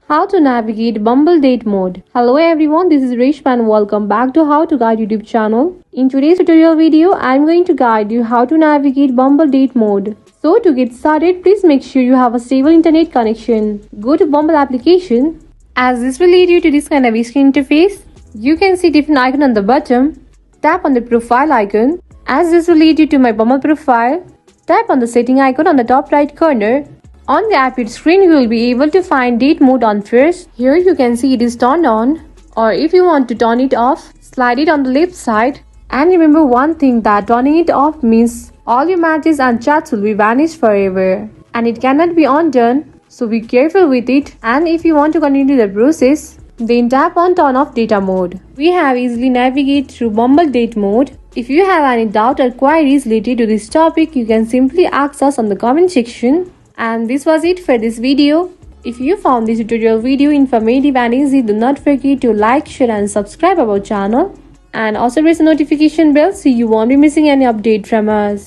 How to navigate Bumble Date Mode. Hello everyone, this is Reshma and welcome back to How to Guide YouTube channel. In today's tutorial video, I am going to guide you how to navigate Bumble Date Mode. So to get started, please make sure you have a stable internet connection. Go to Bumble application, as this will lead you to this kind of screen interface. You can see different icon on the bottom. Tap on the profile icon, as this will lead you to my Bumble profile. Tap on the setting icon on the top right corner. On the app screen, you will be able to find date mode on first. Here you can see it is turned on, or if you want to turn it off, slide it on the left side. And remember one thing, that turning it off means all your matches and chats will be vanished forever, and it cannot be undone, so be careful with it. And if you want to continue the process, then tap on turn off data mode. We have easily navigate through Bumble Date Mode. If you have any doubt or queries related to this topic, you can simply ask us on the comment section. And this was it for this video. If you found this tutorial video informative and easy, do not forget to like, share and subscribe our channel. And also press the notification bell so you won't be missing any update from us.